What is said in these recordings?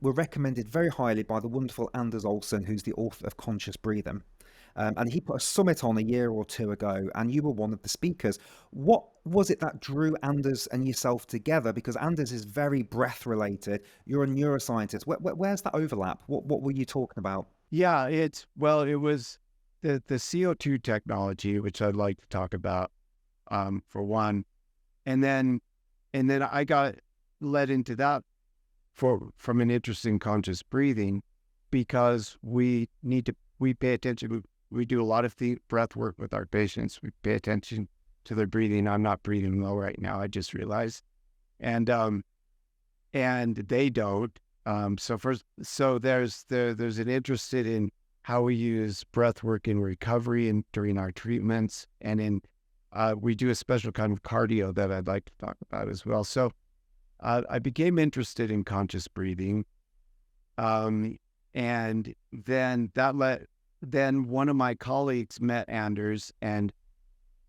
were recommended very highly by the wonderful Anders Olsen, who's the author of Conscious Breathing. And he put a summit on a year or two ago, and you were one of the speakers. What was it that drew Anders and yourself together? Because Anders is very breath related. You're a neuroscientist. Where's that overlap? What were you talking about? Yeah, it was the CO2 technology, which I'd like to talk about, for one, and then I got led into that from an interest in conscious breathing, because we pay attention. We do a lot of the breath work with our patients. We pay attention to their breathing. I'm not breathing well right now, I just realized, and they don't. So there's an interest in how we use breath work in recovery and during our treatments, and we do a special kind of cardio that I'd like to talk about as well. So I became interested in conscious breathing, and then one of my colleagues met Anders and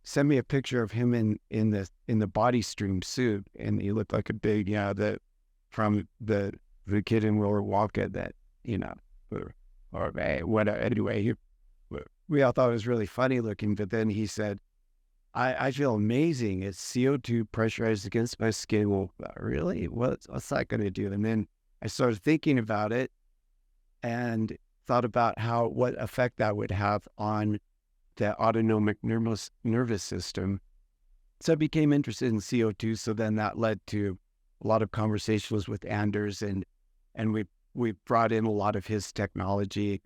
sent me a picture of him in the body stream suit, and he looked like a big, from the kid in Willy Wonka that, or whatever. Anyway, we all thought it was really funny looking, but then he said, I feel amazing. It's CO2 pressurized against my skin. Well, really? What's that going to do? And then I started thinking about it and thought about what effect that would have on the autonomic nervous system. So I became interested in CO2. So then that led to a lot of conversations with Anders, and we brought in a lot of his technology.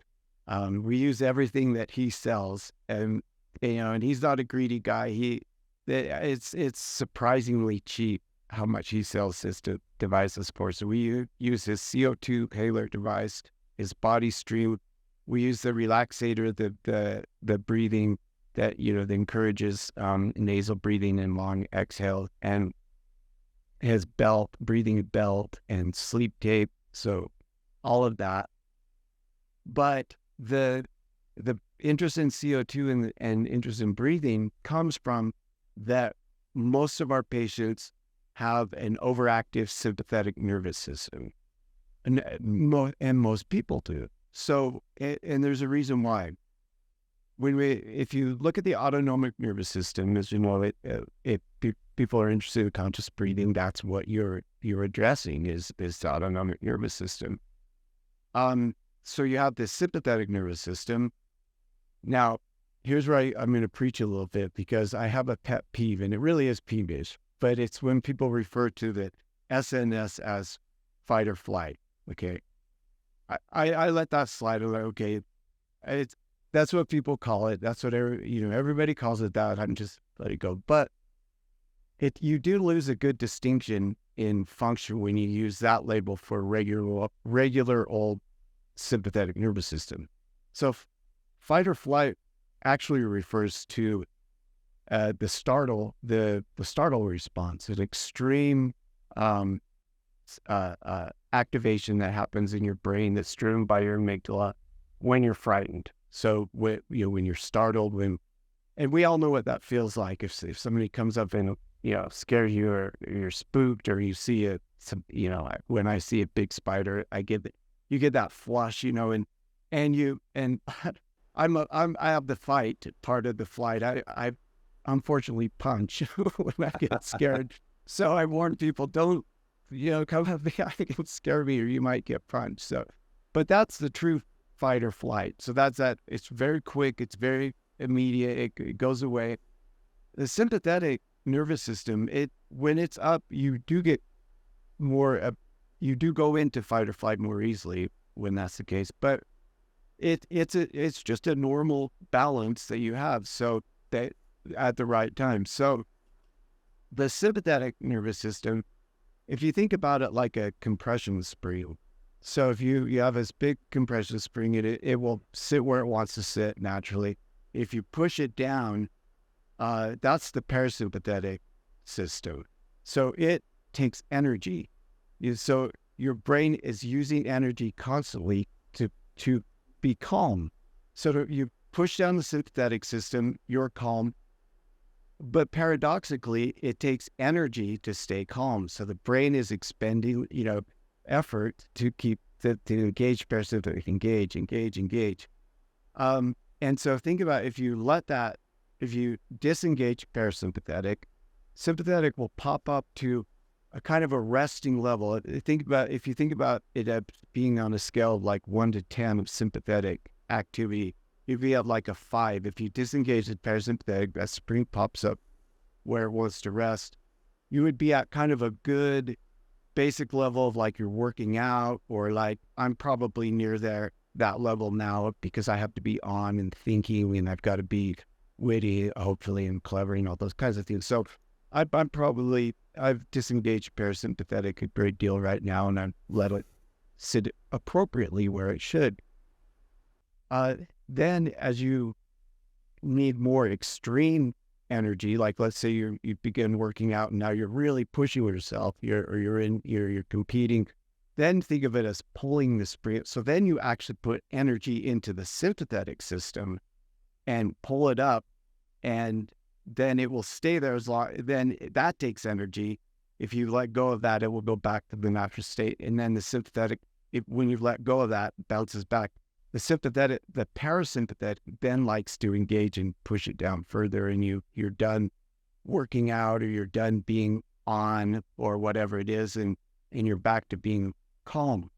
We use everything that he sells, and he's not a greedy guy. It's surprisingly cheap how much he sells his devices for. So we use his CO2 inhaler device, his body stream. We use the relaxator, the breathing that that encourages nasal breathing and long exhale, and his breathing belt and sleep tape. So all of that. But the interest in CO2 and interest in breathing comes from that most of our patients have an overactive sympathetic nervous system, and most people do. So, and there's a reason why. If you look at the autonomic nervous system, as you know, people are interested in conscious breathing, that's what you're addressing is the autonomic nervous system. So you have this sympathetic nervous system. Now, here's where I'm going to preach a little bit, because I have a pet peeve, and it really is peevish, but it's when people refer to the SNS as fight or flight. Okay. I let that slide. I'm like, okay, that's what people call it. That's what everybody calls it that. I'm just let it go. But you do lose a good distinction in function when you use that label for regular old sympathetic nervous system. So fight or flight actually refers to the startle response, an extreme activation that happens in your brain that's driven by your amygdala when you're frightened. So when you're startled, and we all know what that feels like. If somebody comes up and scares you, or you're spooked, or you see when I see a big spider, you get that flush, and I have the fight part of the flight. I unfortunately punch when I get scared. So I warn people, don't come up behind and scare me, or you might get punched. So, but that's the true fight or flight. So that's that. It's very quick. It's very immediate. It goes away. The sympathetic nervous system, when it's up, you do get more. You do go into fight or flight more easily when that's the case. But it's just a normal balance that you have. So that at the right time. So the sympathetic nervous system, if you think about it like a compression spring. So if you have this big compression spring, it will sit where it wants to sit naturally. If you push it down, that's the parasympathetic system. So it takes energy. So your brain is using energy constantly to be calm. So you push down the sympathetic system, you're calm. But paradoxically, it takes energy to stay calm. So the brain is expending, effort to keep to engage parasympathetic, engage. And so think about if you disengage parasympathetic, sympathetic will pop up to a kind of a resting level. If you think about it as being on a scale of like 1 to 10 of sympathetic activity, if you have like a 5, if you disengage the parasympathetic, that spring pops up where it wants to rest, you would be at kind of a good basic level of like you're working out, or like I'm probably near that level now because I have to be on and thinking, and I've got to be witty, hopefully, and clever, and all those kinds of things. So I've disengaged parasympathetic a great deal right now, and I let it sit appropriately where it should. Then as you need more extreme energy, like let's say you begin working out and now you're really pushing yourself, you're competing, then think of it as pulling the spring. So then you actually put energy into the sympathetic system and pull it up, and then it will stay there as long. Then that takes energy. If you let go of that, it will go back to the natural state. And then the sympathetic, when you let go of that, bounces back. The parasympathetic then likes to engage and push it down further, and you're done working out, or you're done being on, or whatever it is, and you're back to being calm.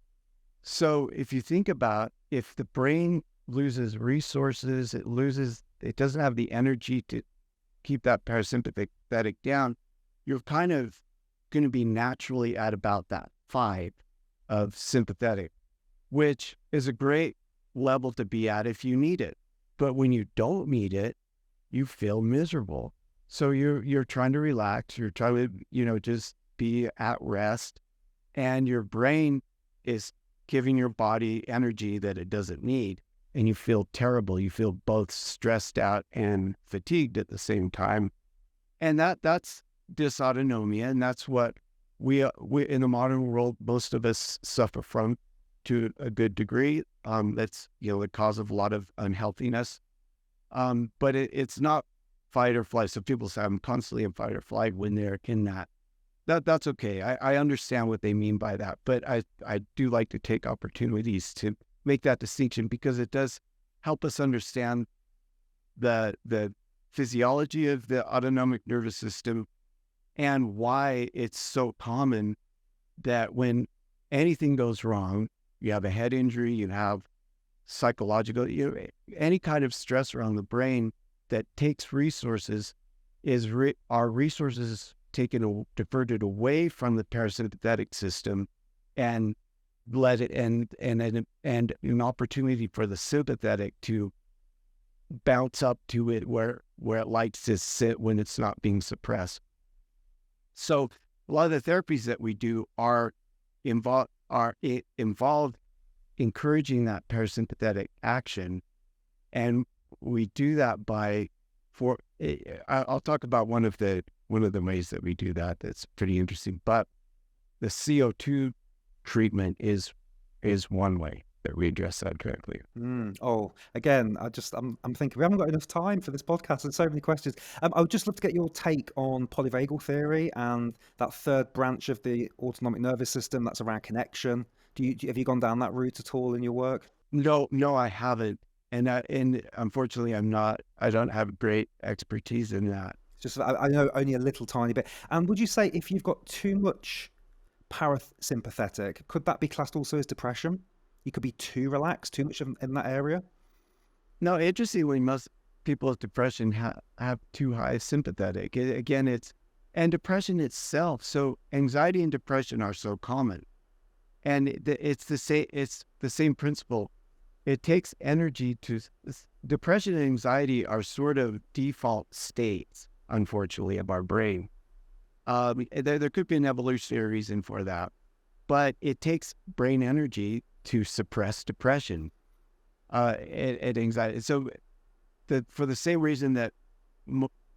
So if you think about, if the brain loses resources, it doesn't have the energy to keep that parasympathetic down, you're kind of going to be naturally at about that 5 of sympathetic, which is a great level to be at if you need it. But when you don't need it, you feel miserable. So you're trying to relax, you're trying to, just be at rest, and your brain is giving your body energy that it doesn't need, and you feel terrible. You feel both stressed out and fatigued at the same time. And that's dysautonomia, and that's what we in the modern world, most of us suffer from to a good degree. That's the cause of a lot of unhealthiness. But it's not fight or flight. So people say I'm constantly in fight or flight when they're in that. That's okay. I understand what they mean by that, but I do like to take opportunities to make that distinction, because it does help us understand the physiology of the autonomic nervous system, and why it's so common that when anything goes wrong, you have a head injury, you have psychological, any kind of stress around the brain that takes resources, are resources diverted away from the parasympathetic system, and let it and an opportunity for the sympathetic to bounce up to it where it likes to sit when it's not being suppressed. So a lot of the therapies that we do involve encouraging that parasympathetic action, and we do that I'll talk about one of the ways that we do that that's pretty interesting. But the CO2 treatment is one way that we address that directly. Oh, again, I'm thinking we haven't got enough time for this podcast. There's so many questions. I would just love to get your take on polyvagal theory and that third branch of the autonomic nervous system that's around connection. Have you gone down that route at all in your work? No, I haven't, and unfortunately, I don't have great expertise in that. Just I know only a little tiny bit. And would you say if you've got too much parasympathetic, could that be classed also as depression? You could be too relaxed, too much in that area? No, interestingly, most people with depression have too high sympathetic. And depression itself. So anxiety and depression are so common, and it's the same principle. It takes energy depression and anxiety are sort of default states, unfortunately, of our brain. There could be an evolutionary reason for that, but it takes brain energy to suppress depression and anxiety. So for the same reason that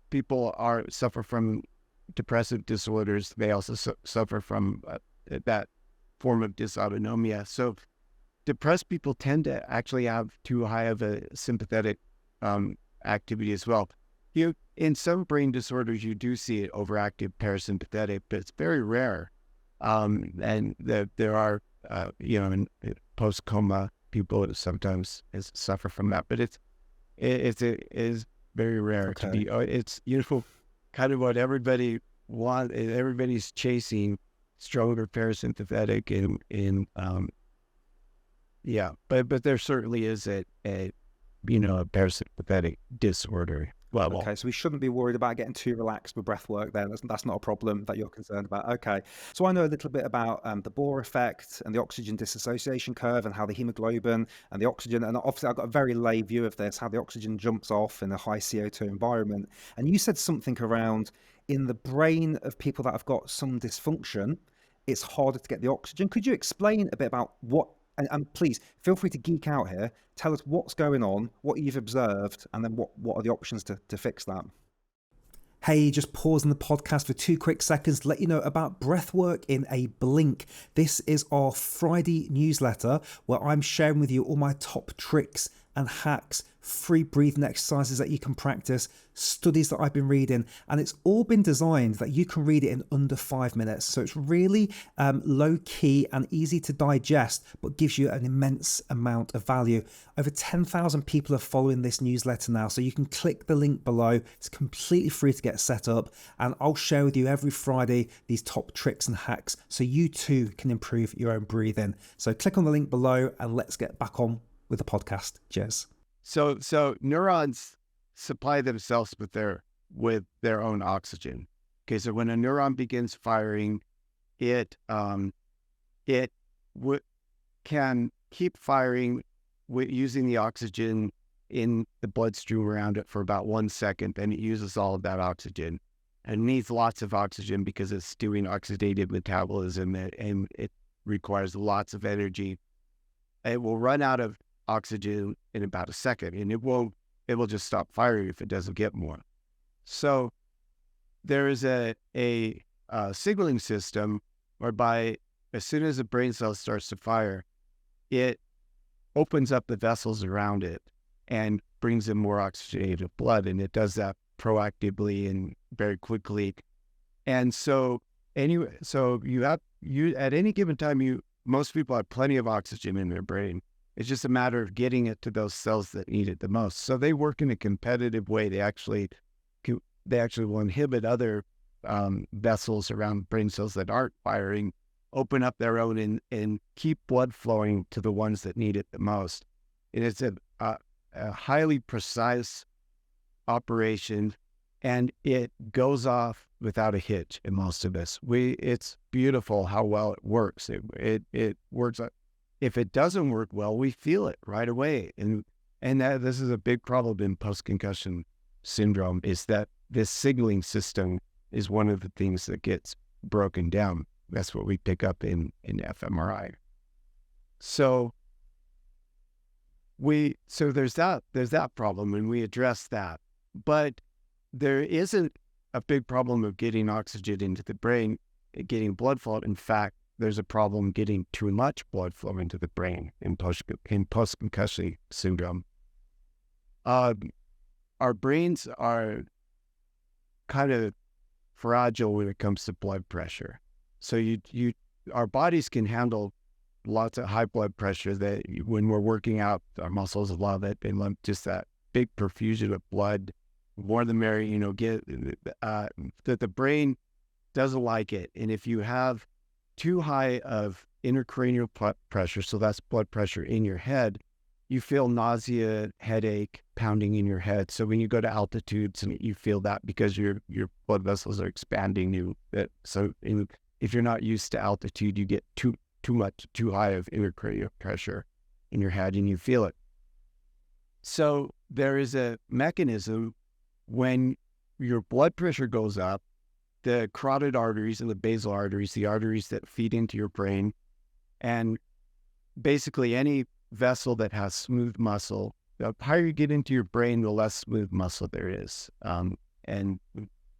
people suffer from depressive disorders, they also suffer from that form of dysautonomia. So depressed people tend to actually have too high of a sympathetic activity as well. In some brain disorders, you do see it overactive parasympathetic, but it's very rare. And there are, in post-coma people sometimes suffer from that, but it is very rare to Okay. be, it's, kind of what everybody wants. Everybody's chasing stronger parasympathetic but there certainly is a parasympathetic disorder level. Okay, so we shouldn't be worried about getting too relaxed with breath work then. That's not a problem that you're concerned about. Okay, so I know a little bit about the Bohr effect and the oxygen dissociation curve and how the hemoglobin and the oxygen, and obviously I've got a very lay view of this, how the oxygen jumps off in a high CO2 environment. And you said something around in the brain of people that have got some dysfunction, it's harder to get the oxygen. Could you explain a bit about what, and please feel free to geek out here. Tell us what's going on, what you've observed, and then what are the options to fix that. Hey, just pausing the podcast for 2 quick seconds to let you know about Breathwork in a blink. This is our Friday newsletter where I'm sharing with you all my top tricks and hacks, free breathing exercises that you can practice, studies that I've been reading, and it's all been designed that you can read it in under 5 minutes. So it's really low key and easy to digest, but gives you an immense amount of value. Over 10,000 people are following this newsletter now, so you can click the link below. It's completely free to get set up, and I'll share with you every Friday these top tricks and hacks so you too can improve your own breathing. So click on the link below and let's get back on with the podcast. Cheers. So neurons supply themselves with their own oxygen. Okay, so when a neuron begins firing, it can keep firing using the oxygen in the bloodstream around it for about 1 second, then it uses all of that oxygen. And it needs lots of oxygen because it's doing oxidative metabolism and it requires lots of energy. It will run out of oxygen in about a second, and it will just stop firing if it doesn't get more. So there is a signaling system whereby as soon as the brain cell starts to fire, it opens up the vessels around it and brings in more oxygenated blood, and it does that proactively and very quickly. And so anyway, you at any given time, most people have plenty of oxygen in their brain. It's just a matter of getting it to those cells that need it the most. So they work in a competitive way. They actually will inhibit other vessels around brain cells that aren't firing, open up their own and keep blood flowing to the ones that need it the most. And it's a highly precise operation, and it goes off without a hitch in most of this. It's beautiful how well it works. It works. If it doesn't work well, we feel it right away. And this is a big problem in post-concussion syndrome, is that this signaling system is one of the things that gets broken down. That's what we pick up in fMRI. So there's that problem, and we address that. But there isn't a big problem of getting oxygen into the brain, getting blood flow. In fact, there's a problem getting too much blood flow into the brain in post-concussion syndrome. Our brains are kind of fragile when it comes to blood pressure. So our bodies can handle lots of high blood pressure that when we're working out, our muscles love it. They love just that big perfusion of blood, more the merrier, that the brain doesn't like it. And if you have too high of intracranial pressure, so that's blood pressure in your head, you feel nausea, headache, pounding in your head. So when you go to altitudes, and you feel that because your blood vessels are expanding, if you're not used to altitude, you get too high of intracranial pressure in your head, and you feel it. So there is a mechanism when your blood pressure goes up, the carotid arteries and the basal arteries, the arteries that feed into your brain, and basically any vessel that has smooth muscle, the higher you get into your brain, the less smooth muscle there is. And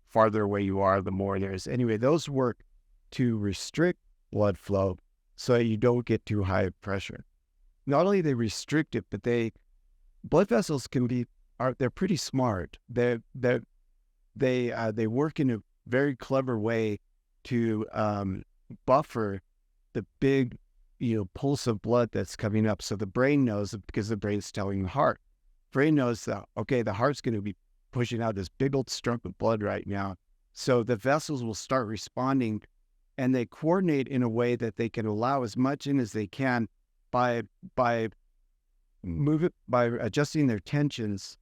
farther away you are, the more there is. Anyway, those work to restrict blood flow so you don't get too high of pressure. Not only they restrict it, but blood vessels they're pretty smart. They work in a very clever way to buffer the big, pulse of blood that's coming up. So the brain knows, because the brain's telling the heart. Brain knows that, okay, the heart's going to be pushing out this big old strump of blood right now. So the vessels will start responding, and they coordinate in a way that they can allow as much in as they can by adjusting their tensions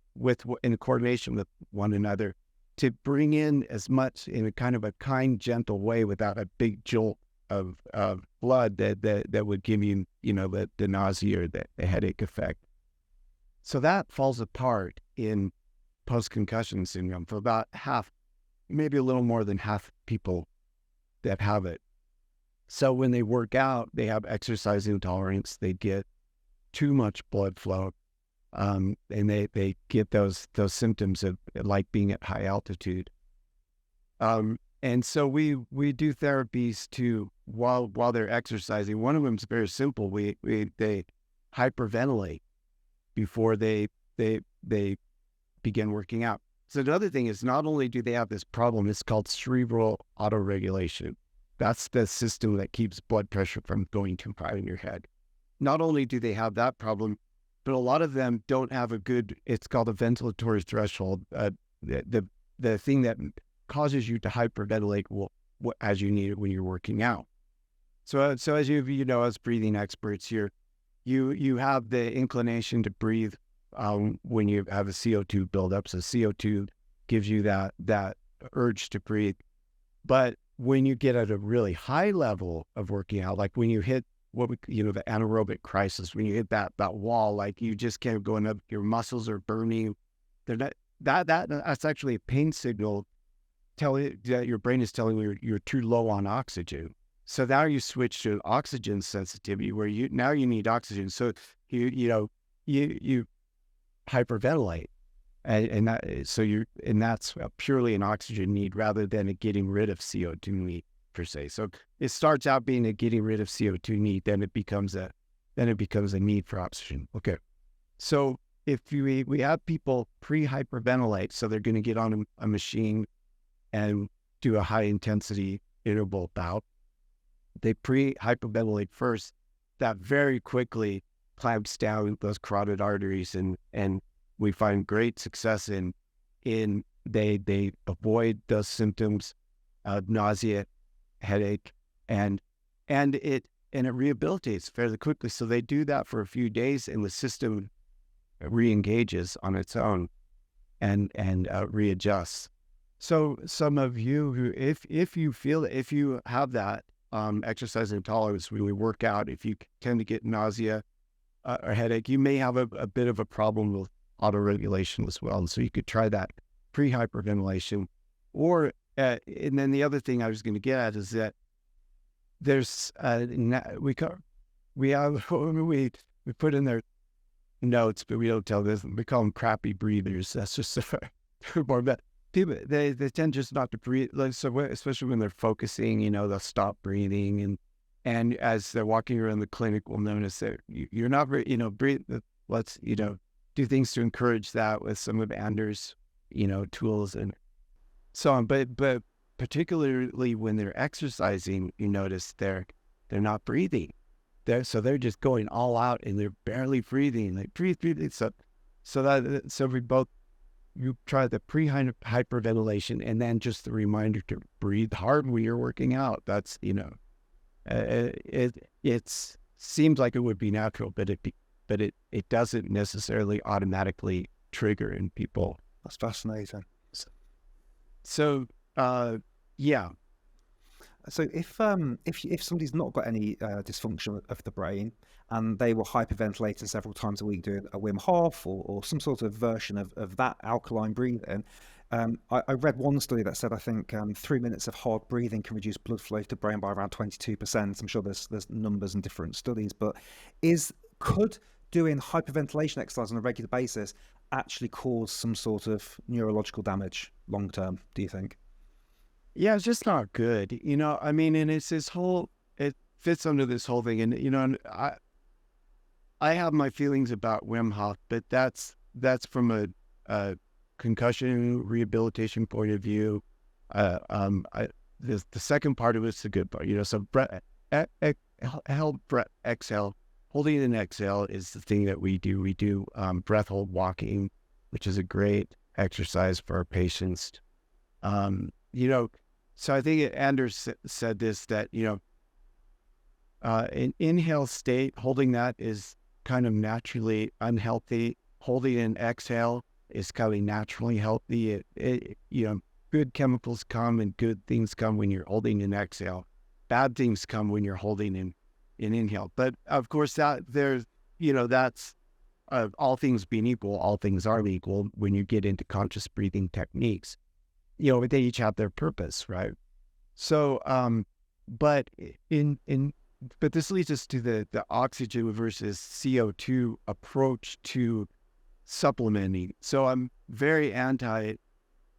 in coordination with one another, to bring in as much in a kind of a kind, gentle way without a big jolt of blood that would give you, the nausea or the headache effect. So that falls apart in post-concussion syndrome for about half, maybe a little more than half people that have it. So when they work out, they have exercise intolerance, they get too much blood flow, and they get those symptoms of like being at high altitude. And so we do therapies too while they're exercising. One of them is very simple. They hyperventilate before they begin working out. So another thing is, not only do they have this problem, it's called cerebral autoregulation. That's the system that keeps blood pressure from going too high in your head. Not only do they have that problem, but a lot of them don't have a good, it's called a ventilatory threshold. The thing that causes you to hyperventilate as you need it when you're working out. So as as breathing experts here, you have the inclination to breathe when you have a CO2 buildup. So CO2 gives you that urge to breathe. But when you get at a really high level of working out, like when you hit the anaerobic crisis, when you hit that wall, like you just can't go enough, your muscles are burning. They're not, that's actually a pain signal that your brain is telling you you're too low on oxygen. So now you switch to oxygen sensitivity, where you need oxygen. So you hyperventilate, and that's purely an oxygen need rather than a getting rid of CO2 need per se. So it starts out being a getting rid of CO2 need, then it becomes a need for oxygen. Okay, so if we have people pre-hyperventilate, so they're going to get on a machine and do a high intensity interval bout. They pre-hyperventilate first. That very quickly clamps down those carotid arteries, and we find great success in they avoid those symptoms of nausea, headache, and it rehabilitates fairly quickly. So they do that for a few days, and the system re-engages on its own and readjusts. So some of you who, if you have that exercise intolerance when we work out, if you tend to get nausea or headache, you may have a bit of a problem with autoregulation as well. And so you could try that pre-hyperventilation. Or and then the other thing I was going to get at is that there's we put in their notes, but we don't tell this. We call them crappy breathers. That's just more that. People, they tend just not to breathe, so especially when they're focusing, they'll stop breathing, and as they're walking around the clinic, we'll notice that you're not, breathe. Let's, do things to encourage that with some of Anders, tools and so on. But particularly when they're exercising, you notice they're not breathing. So they're just going all out, and they're barely breathing. Like breathe. So we both. You try the pre-hyperventilation, and then just the reminder to breathe hard when you're working out. That's, it seems like it would be natural, but it doesn't necessarily automatically trigger in people. That's fascinating. So yeah. So if somebody's not got any dysfunction of the brain, and they were hyperventilating several times a week, doing a Wim Hof or some sort of version of that alkaline breathing, I read one study that said, I think 3 minutes of hard breathing can reduce blood flow to the brain by around 22%. I'm sure there's numbers and different studies, but could doing hyperventilation exercise on a regular basis actually cause some sort of neurological damage long term, do you think? Yeah, it's just not good. And it's it fits under this whole thing. And, I have my feelings about Wim Hof, but that's from a concussion rehabilitation point of view. the second part of it's the good part. So exhale, holding an exhale is the thing that we do. We do breath hold walking, which is a great exercise for our patients. So I think Anders said this, that, an inhale state, holding that is kind of naturally unhealthy. Holding an exhale is kind of naturally healthy. Good chemicals come and good things come when you're holding an exhale. Bad things come when you're holding an inhale. But of course, that's all things being equal, all things are equal when you get into conscious breathing techniques. They each have their purpose, right? So, but this leads us to the oxygen versus CO2 approach to supplementing. So I'm very anti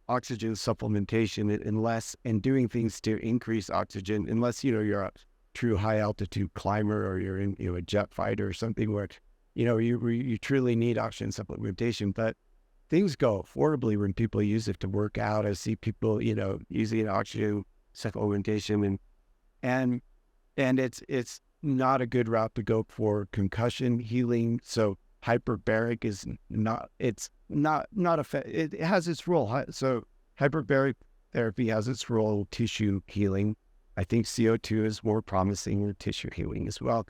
oxygen supplementation and doing things to increase oxygen, unless you're a true high altitude climber, or you're in a jet fighter or something where you truly need oxygen supplementation. But things go horribly when people use it to work out. I see people using oxygen supplementation, and it's not a good route to go for concussion healing. So hyperbaric is not, it's not it has its role. So hyperbaric therapy has its role, tissue healing. I think CO2 is more promising in tissue healing as well.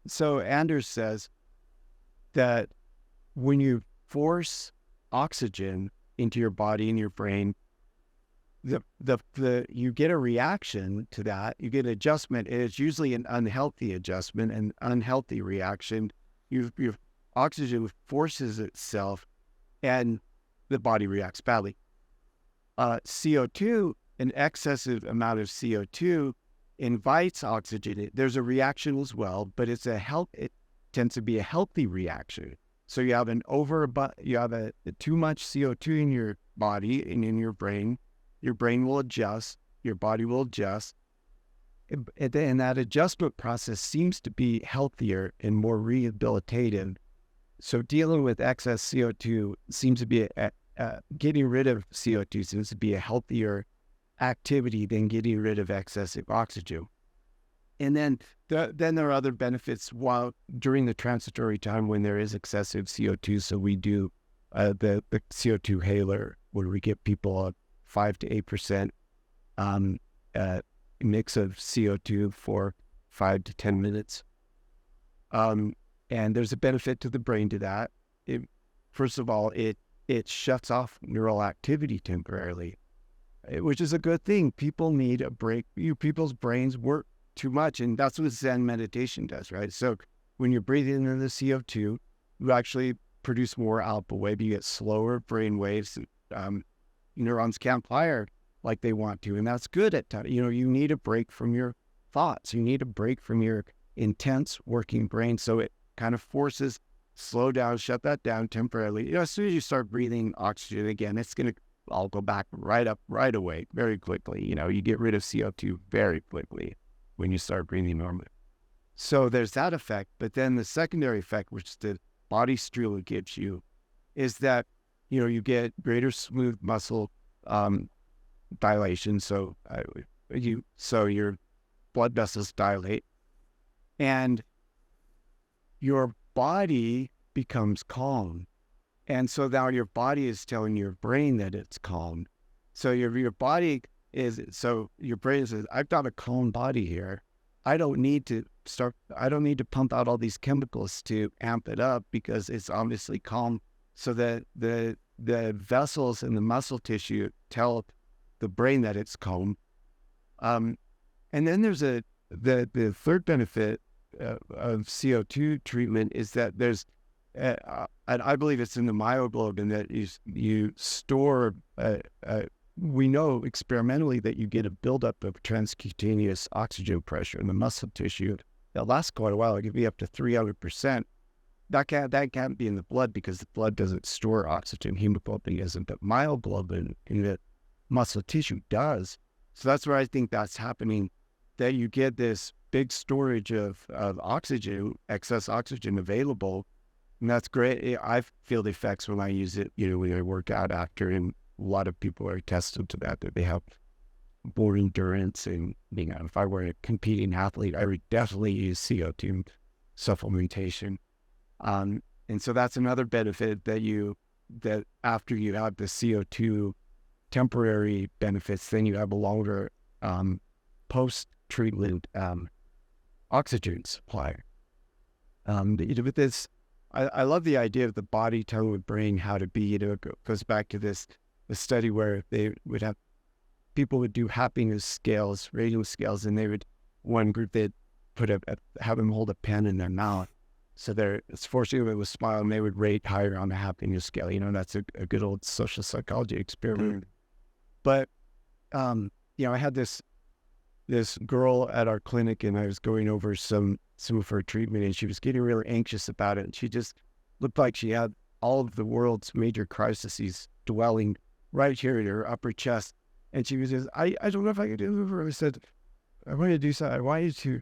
So Anders says that when you force oxygen into your body and your brain, you get a reaction to that. You get an adjustment, and it's usually an unhealthy adjustment, an unhealthy reaction. Your oxygen forces itself, and the body reacts badly. CO2, an excessive amount of CO2 invites oxygen. There's a reaction as well, but it tends to be a healthy reaction. So you have too much CO2 in your body and in your brain. Your brain will adjust, your body will adjust, and that adjustment process seems to be healthier and more rehabilitative. So dealing with excess CO2 seems to be getting rid of CO2 seems to be a healthier activity than getting rid of excessive oxygen. And then there are other benefits during the transitory time when there is excessive CO2. So we do the CO2 hailer, where we get people 5 to 8% mix of CO2 for 5 to 10 minutes. And there's a benefit to the brain to that. First of all, it shuts off neural activity temporarily, which is a good thing. People need a break. People's brains work too much, and that's what Zen meditation does, right? So when you're breathing in the CO2, you actually produce more alpha wave. You get slower brain waves. Neurons can't fire like they want to, and that's good at times. You need a break from your thoughts. You need a break from your intense working brain. So it kind of forces, slow down, shut that down temporarily. As soon as you start breathing oxygen again, it's going to all go back right away, very quickly. You get rid of CO2 very quickly when you start breathing normally. So there's that effect. But then the secondary effect, which the body stream gives you, is that you get greater smooth muscle dilation. So your blood vessels dilate, and your body becomes calm. And so now your body is telling your brain that it's calm. So your body so your brain says, I've got a calm body here. I don't need to pump out all these chemicals to amp it up, because it's obviously calm. So that the vessels and the muscle tissue tell the brain that it's calm. And then there's the third benefit of CO2 treatment is that there's, and I believe it's in the myoglobin, that you store, we know experimentally that you get a buildup of transcutaneous oxygen pressure in the muscle tissue that lasts quite a while. It can be up to 300%. That can't be in the blood, because the blood doesn't store oxygen. Hemoglobin isn't, but myoglobin in the muscle tissue does. So that's where I think that's happening, that you get this big storage of oxygen, excess oxygen available. And that's great. I feel the effects when I use it, when I work out after, and a lot of people are tested to that they have more endurance. And if I were a competing athlete, I would definitely use CO2 supplementation. And so that's another benefit that after you have the CO2 temporary benefits, then you have a longer post-treatment oxygen supply. With this, I love the idea of the body telling the brain how to be. It goes back to the study where they would have people would do happiness scales, rating scales, and one group they'd have them hold a pen in their mouth. So it's forcing them to smile, and they would rate higher on the happiness scale. That's a good old social psychology experiment. But, I had this girl at our clinic, and I was going over some of her treatment, and she was getting really anxious about it. And she just looked like she had all of the world's major crises dwelling right here in her upper chest. And she was just, I don't know if I could do it. I said, I want you to do something. I want you to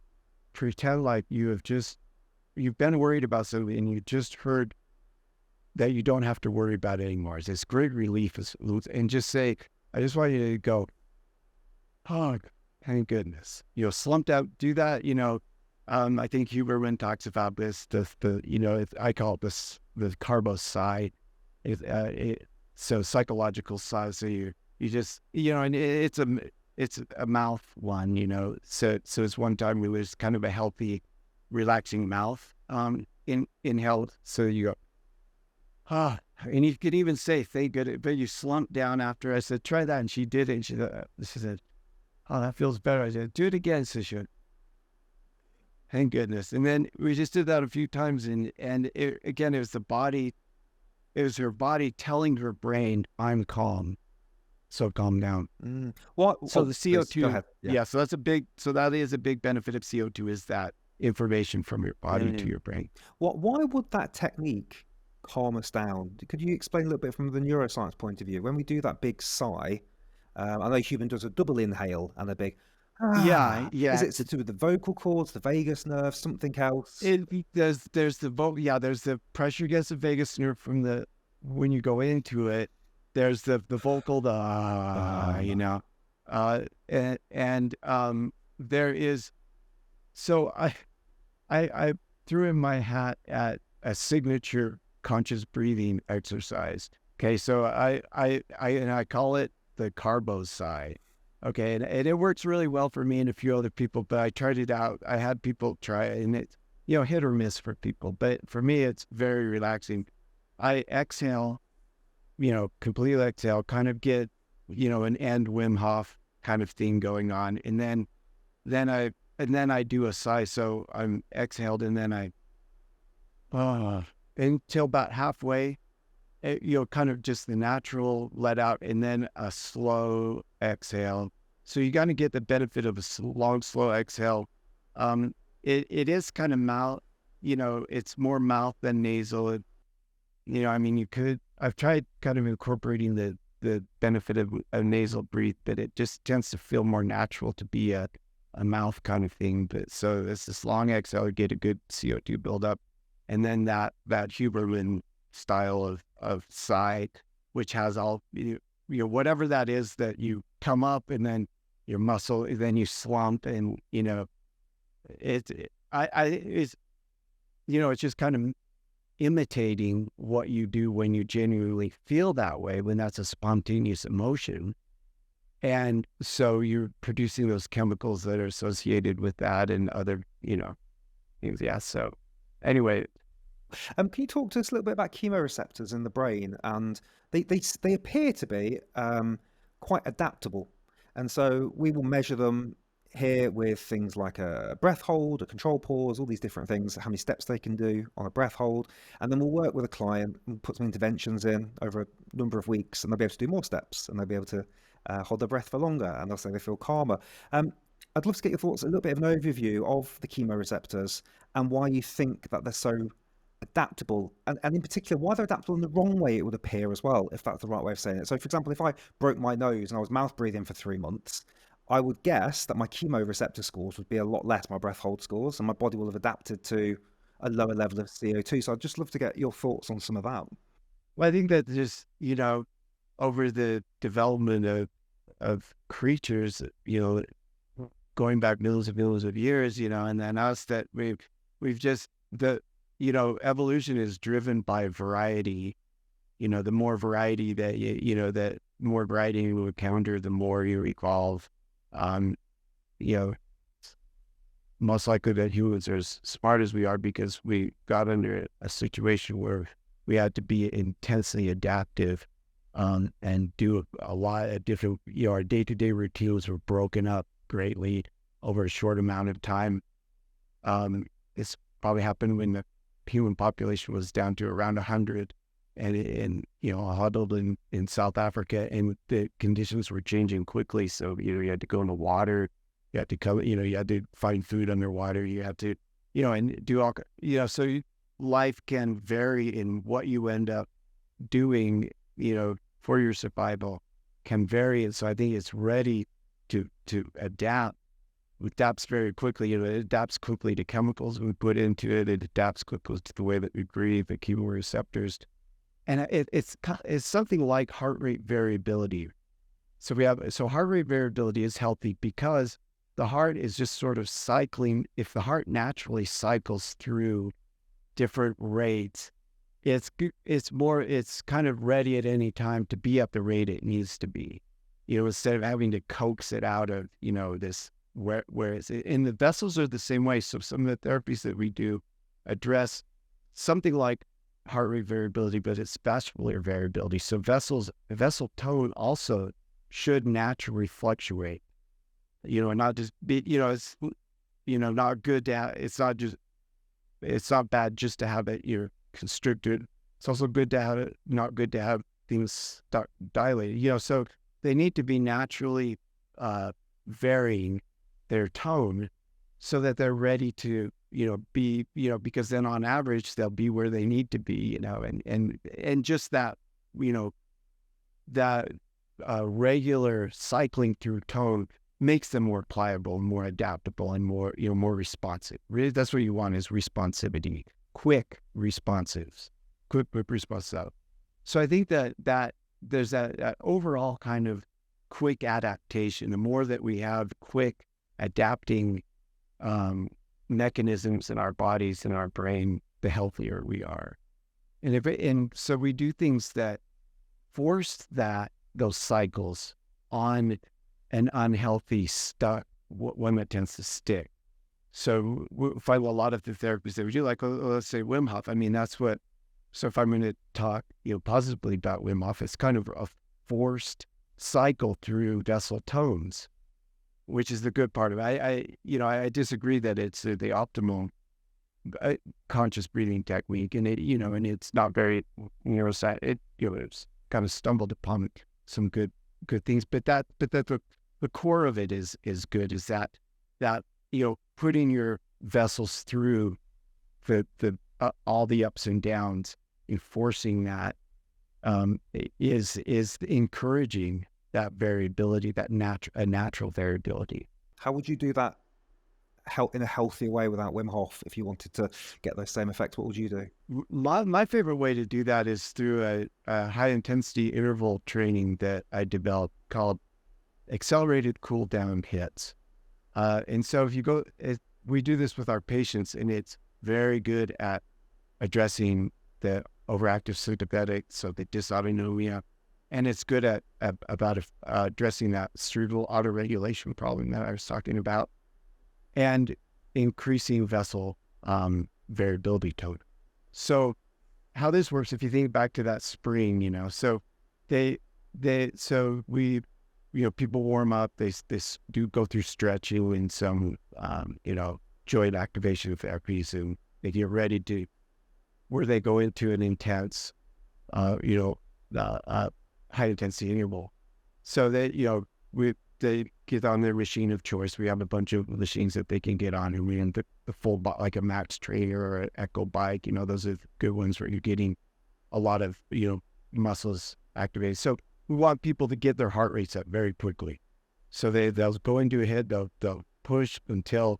pretend like you've been worried about something, and you just heard that you don't have to worry about it anymore. It's this great relief. And just say, I just want you to go, oh, thank goodness. Slumped out, do that. I think Huberman talks about this, I call it the carbo-sigh. So psychological sigh. So you just, and it's a mouth one, so it's one time it was kind of a healthy, relaxing mouth inhaled. So you go, and you could even say, thank goodness, but you slumped down after. I said, try that. And she did it. And she said, oh, that feels better. I said, do it again. So she went, thank goodness. And then we just did that a few times. And again, it was the body, it was her body telling her brain, I'm calm. So calm down. What? So the CO2, go ahead. Yeah. So that is a big benefit of CO2, is that information from your body to your brain. Why would that technique calm us down? Could you explain a little bit from the neuroscience point of view? When we do that big sigh, I know human does a double inhale and a big Yeah. Is it to do with the vocal cords, the vagus nerve, something else? There's the pressure against the vagus nerve when you go into it. There's the vocal, there is. So I threw in my hat at a signature conscious breathing exercise. Okay, so I call it the carbo-sigh. Okay, and it works really well for me and a few other people, but I tried it out. I had people try it, and it's hit or miss for people. But for me, it's very relaxing. I exhale, completely exhale, kind of get, an end Wim Hof kind of thing going on, and then I do a sigh. So I'm exhaled, and then I until about halfway, kind of just the natural let out, and then a slow exhale. So you got to get the benefit of a long, slow exhale. It is kind of mouth, it's more mouth than nasal. I've tried kind of incorporating the benefit of a nasal breathe, but it just tends to feel more natural to be a mouth kind of thing. But so it's this long exhale, get a good CO2 buildup. And then that Huberman style of sigh, which has all, whatever that is, that you come up and then your muscle, then you slump, and, it's just kind of imitating what you do when you genuinely feel that way, when that's a spontaneous emotion. And so you're producing those chemicals that are associated with that and other, things. Yeah. So anyway. Can you talk to us a little bit about chemoreceptors in the brain? And they appear to be quite adaptable. And so we will measure them here with things like a breath hold, a control pause, all these different things, how many steps they can do on a breath hold. And then we'll work with a client and put some interventions in over a number of weeks, and they'll be able to do more steps, and they'll be able to hold their breath for longer, and they'll say they feel calmer. I'd love to get your thoughts, a little bit of an overview of the chemoreceptors and why you think that they're so adaptable, and in particular why they're adaptable in the wrong way, it would appear as well, if that's the right way of saying it. So for example, if I broke my nose and I was mouth breathing for 3 months, I would guess that my chemoreceptor scores would be a lot less, my breath hold scores, and my body will have adapted to a lower level of CO2. So I'd just love to get your thoughts on some of that. Well, I think that just, over the development of creatures, going back millions of years, and then us, that we've just, evolution is driven by variety. The more variety that that more variety you encounter, the more you evolve. Um, you know, Most likely that humans are as smart as we are because we got under a situation where we had to be intensely adaptive, and do a lot of different, our day-to-day routines were broken up greatly over a short amount of time. This probably happened when the human population was down to around 100, and huddled in South Africa, and the conditions were changing quickly. So, you had to go in the water, you had to come, you had to find food underwater, you have to, and do all, so life can vary in what you end up doing, for your survival can vary. And so I think it's ready to adapt. It adapts very quickly. It adapts quickly to chemicals we put into it. It adapts quickly to the way that we breathe, the chemoreceptors. And it's something like heart rate variability. So heart rate variability is healthy because the heart is just sort of cycling. If the heart naturally cycles through different rates, it's kind of ready at any time to be at the rate it needs to be. Instead of having to coax it out of, this where it's, and the vessels are the same way. So some of the therapies that we do address something like heart rate variability, but it's vascular variability. So vessel tone also should naturally fluctuate, and not just be, it's, not good to have, it's not bad just to have it, constricted. It's also good to have it, not good to have things dilated, so they need to be naturally varying their tone so that they're ready to, be, because then on average they'll be where they need to be, and just that, that regular cycling through tone makes them more pliable, more adaptable, and more, more responsive. Really, that's what you want, is responsivity, quick responses. So I think that there's that overall kind of quick adaptation. The more that we have quick adapting mechanisms in our bodies and our brain, the healthier we are. And so we do things that force those cycles on an unhealthy one that tends to stick. So we find a lot of the therapies that we do, like, let's say Wim Hof. I mean, so if I'm going to talk, positively about Wim Hof, it's kind of a forced cycle through vessel tones, which is the good part of it. I disagree that it's the optimal conscious breathing technique, and and it's not very neuroscience. It's kind of stumbled upon some good things, but the core of it is good. Is that putting your vessels through the all the ups and downs, enforcing that is encouraging that variability, that natural variability. How would you do that in a healthier way without Wim Hof? If you wanted to get those same effects, what would you do? My favorite way to do that is through a high intensity interval training that I developed called accelerated cool down hits. And so we do this with our patients, and it's very good at addressing the overactive sympathetic, so the dysautonomia, and it's good at addressing that cerebral autoregulation problem that I was talking about, and increasing vessel variability tone. So how this works, if you think back to that spring, so people warm up, they do go through stretching and some joint activation therapies, and they get ready to where they go into an intense high intensity interval. So they get on their machine of choice. We have a bunch of machines that they can get on, and we in the full like a Max Trainer or an Echo Bike. Those are good ones where you're getting a lot of muscles activated. So we want people to get their heart rates up very quickly. So they'll go into a hit, they'll push until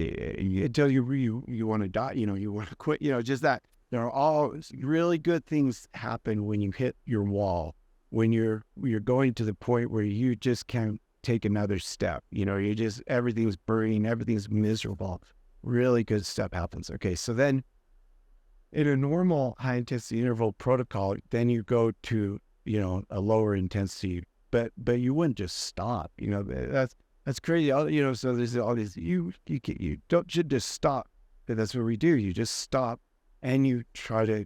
until you want to die, you want to quit, just that There are all really good things happen when you hit your wall, when you're going to the point where you just can't take another step. You know, you just, everything's burning, everything's miserable. Really good stuff happens. Okay, so then in a normal high intensity interval protocol, then you go to, you know, a lower intensity, but you wouldn't just stop. You know, that's crazy. You know, so there's all these, you don't should just stop. But that's what we do. You just stop and you try to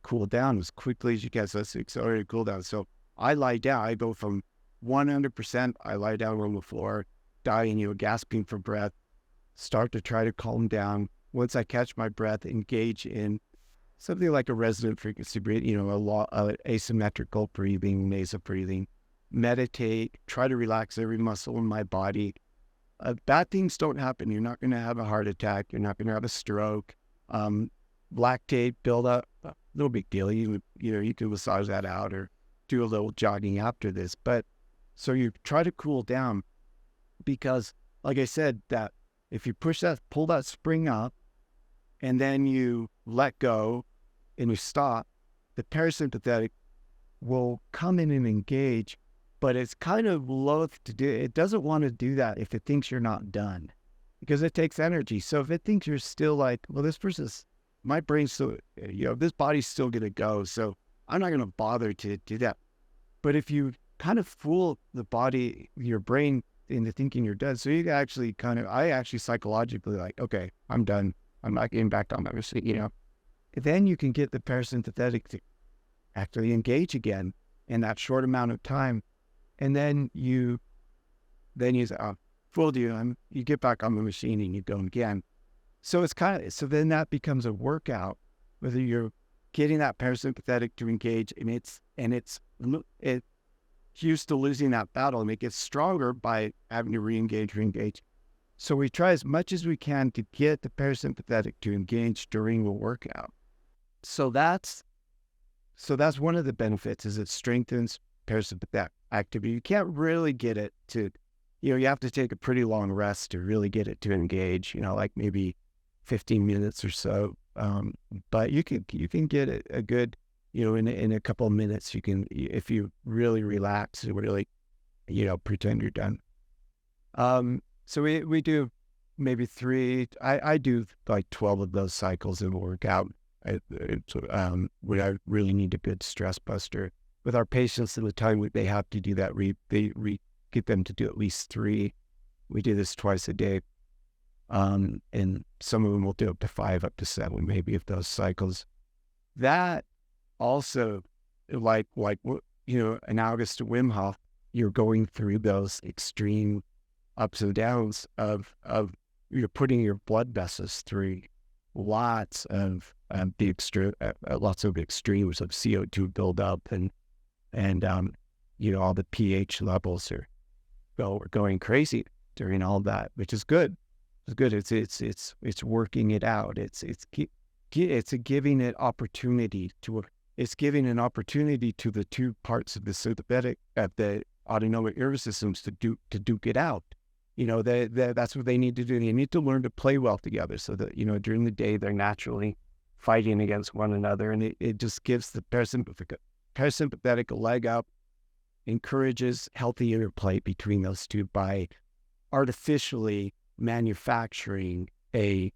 cool down as quickly as you can. So that's accelerated cool down. So I lie down. I go from 100%. I lie down on the floor, dying, you know, gasping for breath. Start to try to calm down. Once I catch my breath, engage in something like a resonant frequency breathing, you know, asymmetrical breathing, nasal breathing. Meditate. Try to relax every muscle in my body. Bad things don't happen. You're not going to have a heart attack. You're not going to have a stroke. Lactate buildup, no big deal. You know, you can massage that out or do a little jogging after this. But so you try to cool down because, like I said, that if you pull that spring up and then you let go and you stop, the parasympathetic will come in and engage, but it's kind of loath to do it. It doesn't want to do that if it thinks you're not done because it takes energy. So if it thinks you're still like, well, my brain's still, you know, this body's still going to go. So I'm not going to bother to do that. But if you kind of fool the body, your brain into thinking you're done. So you actually I actually psychologically like, okay, I'm done. I'm not getting back on my machine, you know. Then you can get the parasympathetic to actually engage again in that short amount of time. And then you say, oh, fooled you. You get back on the machine and you go again. So it's so then that becomes a workout, whether you're getting that parasympathetic to engage and it's used to losing that battle and it gets stronger by having to re-engage. So we try as much as we can to get the parasympathetic to engage during the workout. So that's one of the benefits is it strengthens parasympathetic activity. You can't really get it to, you know, you have to take a pretty long rest to really get it to engage, you know, like maybe 15 minutes or so. But you can get it a good, you know, in a couple of minutes, you can, if you really relax and really, you know, pretend you're done. So we do maybe I do like 12 of those cycles of workout. When I really need a good stress buster with our patients at the time, they have to do that. We get them to do at least 3. We do this twice a day. And some of them will do up to 5, up to 7, maybe of those cycles. That also, like, you know, analogous to Wim Hof, you're going through those extreme ups and downs of you're putting your blood vessels through lots of lots of extremes of CO2 buildup and you know, all the pH levels are going crazy during all that, which is good. It's good. It's working it out. It's giving it opportunity to. It's giving an opportunity to the two parts of the sympathetic at the autonomic nervous systems to duke it out. You know, that's what they need to do. They need to learn to play well together so that, you know, during the day they're naturally fighting against one another, and it just gives the parasympathetic a leg up, encourages healthy interplay between those two by artificially manufacturing a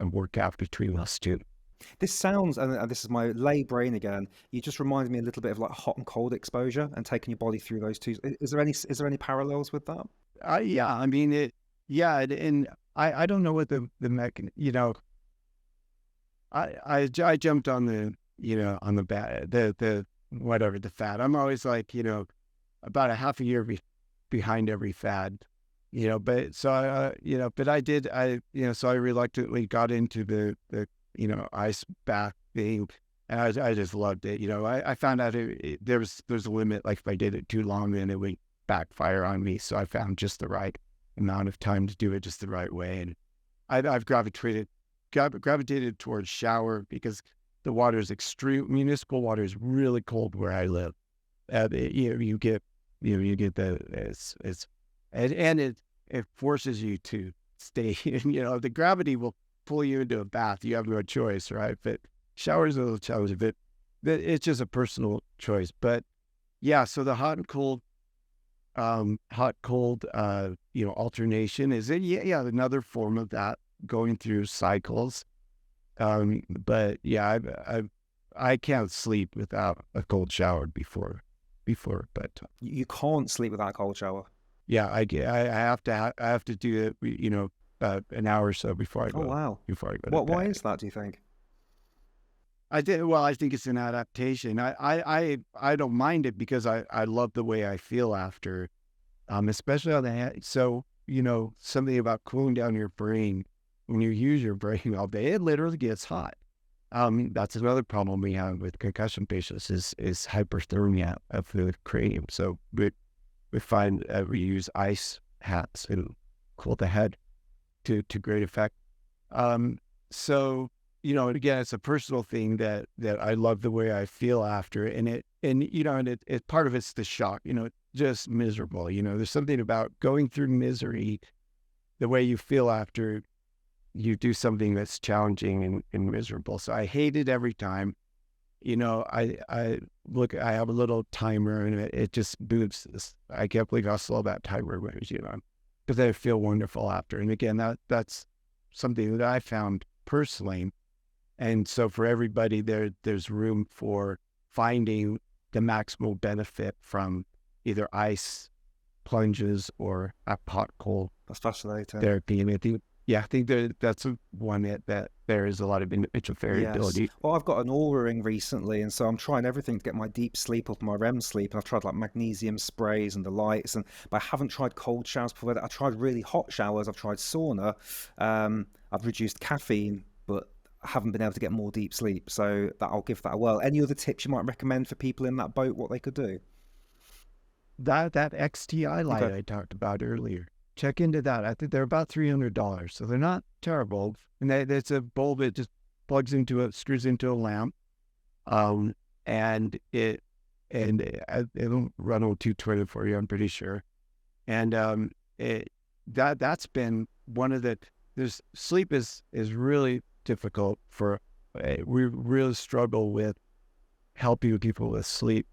workout between those two. This sounds, and this is my lay brain again, you just reminded me a little bit of like hot and cold exposure and taking your body through those two. Is there any parallels with that? Yeah, I mean and I don't know what the mechanism, you know, I jumped on the, you know, on the whatever, the fad. I'm always like, you know, about a half a year behind every fad, you know, but so, you know, but you know, so I reluctantly got into the you know, ice bath thing, and I just loved it. You know, I found out there's a limit, like if I did it too long, then it would backfire on me. So I found just the right amount of time to do it just the right way. And I've gravitated towards shower because the water is extreme. Municipal water is really cold where I live. You get it forces you to stay. You know, the gravity will pull you into a bath, you have no choice, right? But showers are a little challenging, but it's just a personal choice. But yeah, so the hot cold alternation is it? Yeah, another form of that, going through cycles. But yeah, I can't sleep without a cold shower before, but You can't sleep without a cold shower. yeah, I have to do it, an hour or so Oh, wow. before I go to Why bed. is that, do you think? I think it's an adaptation. I don't mind it because I love the way I feel after, especially on the hand. So, something about cooling down your brain when you use your brain all day, it literally gets hot. That's another problem we have with concussion patients is hyperthermia of the cranium. So we find we use ice hats to cool the head to great effect. So, and again, it's a personal thing that I love the way I feel after, and it part of it's the shock, just miserable. There's something about going through misery, the way you feel after you do something that's challenging and miserable. So I hate it every time. I have a little timer and it just boosts this. I can't believe how slow that timer moves, because I feel wonderful after. And again, that's something that I found personally. And so for everybody there's room for finding the maximal benefit from either ice plunges or a hot cold That's fascinating. therapy. And I think that's one that there is a lot of individual Yes. variability. Well, I've got an Aura ring recently, and so I'm trying everything to get my deep sleep up, my REM sleep. And I've tried like magnesium sprays and the lights, but I haven't tried cold showers before that. I tried really hot showers. I've tried sauna. I've reduced caffeine, but I haven't been able to get more deep sleep. So I'll give that a whirl. Any other tips you might recommend for people in that boat? What they could do? That XTI light Okay. I talked about earlier, check into that. I think they're about $300, so they're not terrible. And it's a bulb that just screws into a lamp, and it'll run on 220 for you, I'm pretty sure. And that's been one of the. There's sleep is really difficult for. We really struggle with helping people with sleep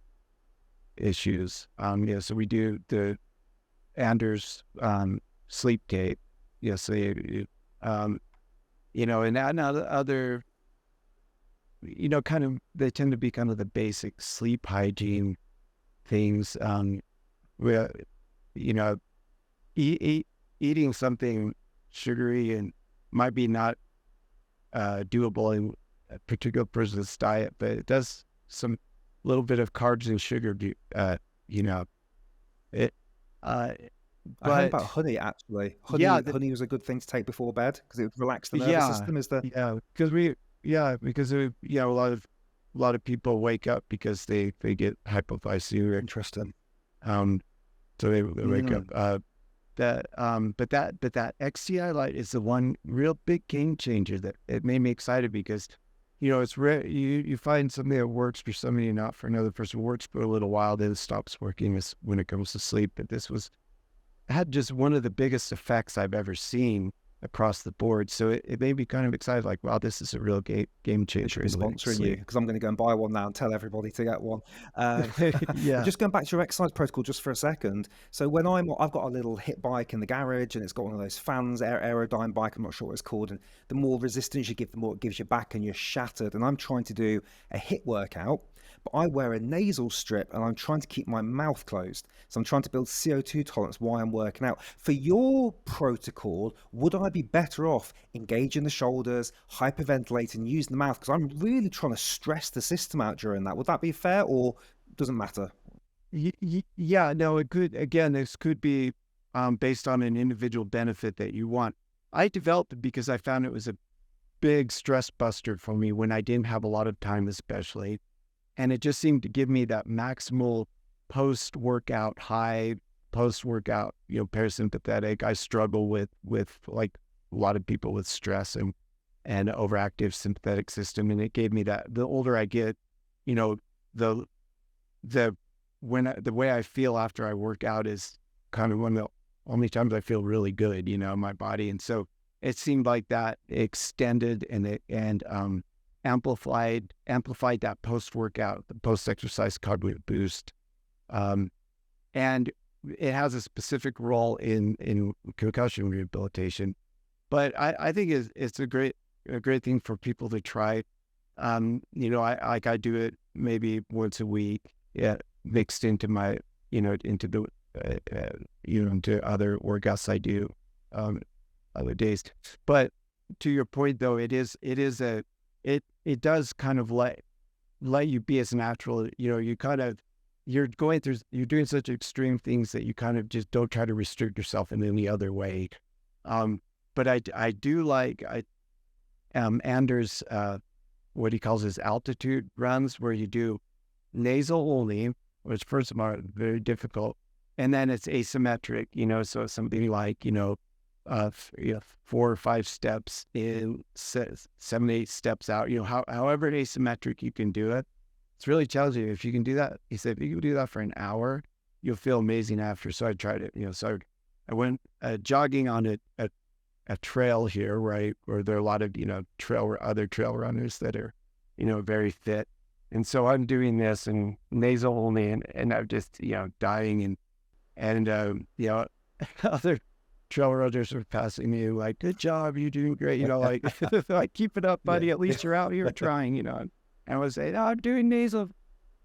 issues. So we do the Anders sleep tape. So and other, kind of, they tend to be kind of the basic sleep hygiene things. Where, eating something sugary and might be not doable in a particular person's diet, but it does some little bit of carbs and sugar do, it, I heard about but honey actually. yeah, Honey was a good thing to take before bed because it would relax the nervous yeah, system. Is the because a lot of people wake up because they get hypoglycemia. interesting? So they wake up. Mm. But that XTI light is the one real big game changer that it made me excited because, it's rare. You find something that works for somebody and not for another person. Works for a little while, then it stops working when it comes to sleep. But this had just one of the biggest effects I've ever seen across the board. So it made me kind of excited, like, wow, this is a real game changer. Be sponsoring you because I'm going to go and buy one now and tell everybody to get one. But Yeah. just going back to your exercise protocol just for a second. So when I've got a little hit bike in the garage and it's got one of those fans, aerodyne bike, I'm not sure what it's called. And the more resistance you give, the more it gives you back and you're shattered. And I'm trying to do a hit workout, but I wear a nasal strip and I'm trying to keep my mouth closed. So I'm trying to build CO2 tolerance while I'm working out. For your protocol, would I be better off engaging the shoulders, hyperventilating, using the mouth? Because I'm really trying to stress the system out during that. Would that be fair or doesn't matter? Yeah, no, it could, again, this could be based on an individual benefit that you want. I developed it because I found it was a big stress buster for me when I didn't have a lot of time, especially. And it just seemed to give me that maximal post-workout high, post-workout, parasympathetic. I struggle with like a lot of people with stress and overactive sympathetic system. And it gave me that. The older I get, the way I feel after I work out is kind of one of the only times I feel really good, in my body. And so it seemed like that extended and amplified that post workout, the post exercise cognitive boost, and it has a specific role in concussion rehabilitation. But I think it's a great thing for people to try. I do it maybe once a week, yeah, mixed into my, into the, into other workouts I do, other days. But to your point though, it does kind of let you be as natural, you're doing such extreme things that you kind of just don't try to restrict yourself in any other way. But I do like, Anders, what he calls his altitude runs, where you do nasal only, which first of all are very difficult, and then it's asymmetric, so something like 4 or 5 steps in, 7, 8 steps out, however asymmetric you can do it. It's really challenging. If you can do that, he said, if you can do that for an hour, you'll feel amazing after. So I tried it, so I went jogging on a trail here where there are a lot of, other trail runners that are, very fit. And so I'm doing this and nasal only, and I'm just, dying and other trail runners are passing me like, good job, you're doing great. Like, like, keep it up, buddy. At least you're out here trying, And I was saying, I'm doing nasal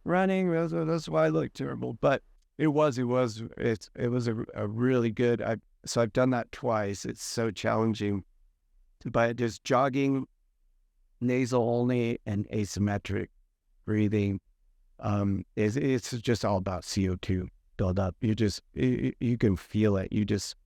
running. That's why I look terrible. But it was a really good, so I've done that twice. It's so challenging, but just jogging, nasal only, and asymmetric breathing. It's just all about CO2 buildup. You can feel it. You just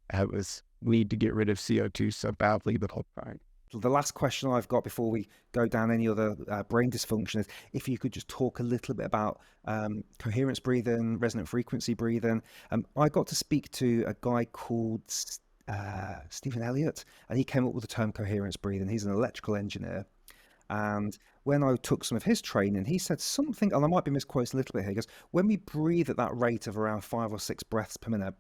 have this need to get rid of CO2 so badly the whole time. The last question I've got before we go down any other brain dysfunction is if you could just talk a little bit about coherence breathing, resonant frequency breathing. I got to speak to a guy called Stephen Elliott, and he came up with the term coherence breathing. He's an electrical engineer. And when I took some of his training, he said something, and I might be misquoting a little bit here, he goes, when we breathe at that rate of around 5 or 6 breaths per minute,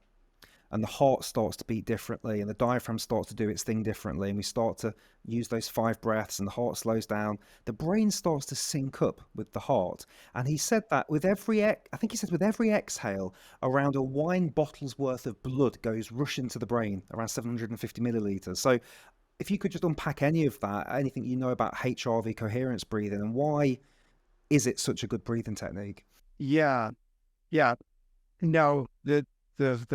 and the heart starts to beat differently and the diaphragm starts to do its thing differently, and we start to use those 5 breaths and the heart slows down, the brain starts to sync up with the heart. And he said that with every exhale, around a wine bottle's worth of blood goes rushing to the brain, around 750 milliliters. So if you could just unpack any of that, anything you know about HRV coherence breathing, and why is it such a good breathing technique? Yeah. No, the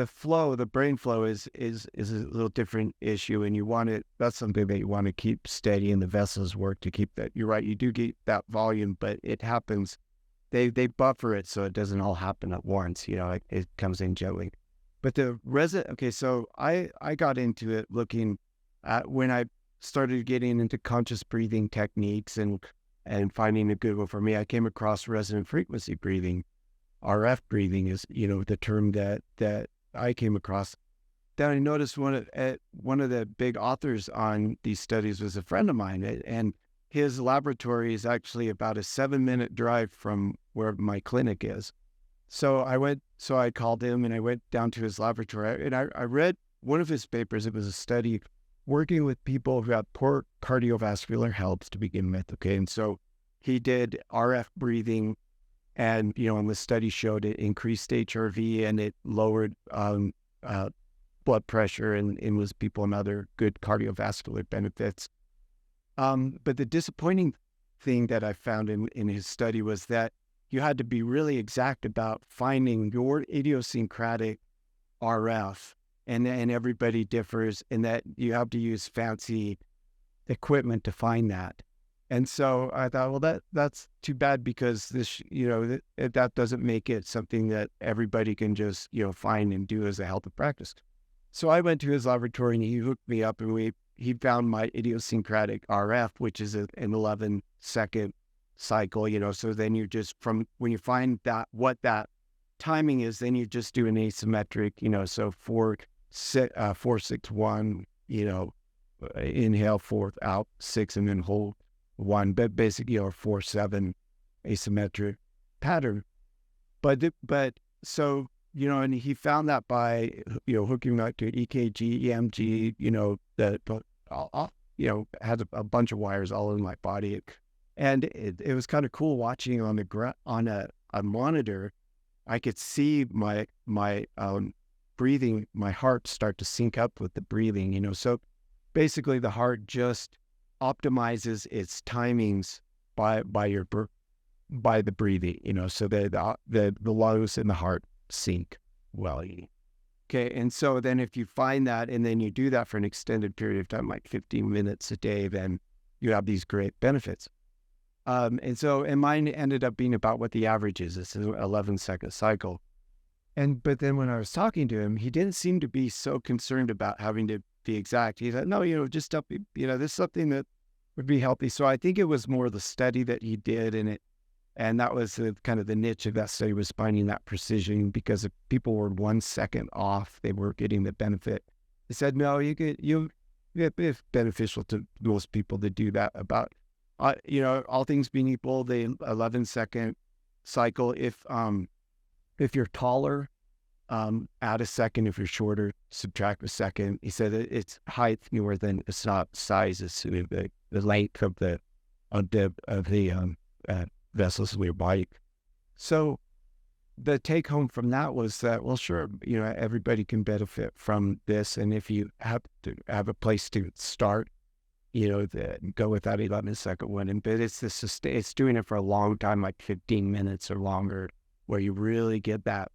flow, the brain flow is a little different issue, and that's something that you want to keep steady, and the vessels work to keep that. You're right, you do get that volume, but it happens, they buffer it so it doesn't all happen at once, it comes in gently. But so I got into it looking at when I started getting into conscious breathing techniques and finding a good one for me. I came across resonant frequency breathing. RF breathing is, the term that I came across. Then I noticed one of the big authors on these studies was a friend of mine, and his laboratory is actually about a 7-minute drive from where my clinic is. So I called him and I went down to his laboratory, and I read one of his papers. It was a study working with people who have poor cardiovascular health to begin with. Okay. And so he did RF breathing, and, and the study showed it increased HRV and it lowered blood pressure and was people and other good cardiovascular benefits. But the disappointing thing that I found in his study was that you had to be really exact about finding your idiosyncratic RF, and everybody differs, and that you have to use fancy equipment to find that. And so I thought, well, that's too bad, because this, that doesn't make it something that everybody can just, find and do as a health practice. So I went to his laboratory and he hooked me up, and he found my idiosyncratic RF, which is an 11-second cycle, so then you just, from when you find that, what that timing is, then you just do an asymmetric, so 4, 6, 1, inhale 4 out 6 and then hold 1, but basically a 4-7 asymmetric pattern. But so and he found that by, hooking up to EKG, EMG, had a bunch of wires all in my body. And it was kind of cool watching on a monitor. I could see my breathing, my heart start to sync up with the breathing, so basically the heart just optimizes its timings by the breathing, so the lungs and the heart sync well. Okay, and so then if you find that, and then you do that for an extended period of time, like 15 minutes a day, then you have these great benefits. And mine ended up being about what the average is. It's an 11-second cycle. But then when I was talking to him, he didn't seem to be so concerned about having to be exact. He said, no, just up, this is something that would be healthy. So I think it was more the study that he did, and that was kind of the niche of that study, was finding that precision, because if people were 1 second off, they were getting the benefit. He said, no, it's beneficial to most people to do that about, all things being equal, the 11-second cycle. If you're taller, add a second. If you're shorter, subtract a second. He said that it's height more than, it's not size, it's the length of the vessels of your body. So the take home from that was that, well, sure, everybody can benefit from this. And if you have to have a place to start, go with that 11-second one. But it's doing it for a long time, like 15 minutes or longer, where you really get that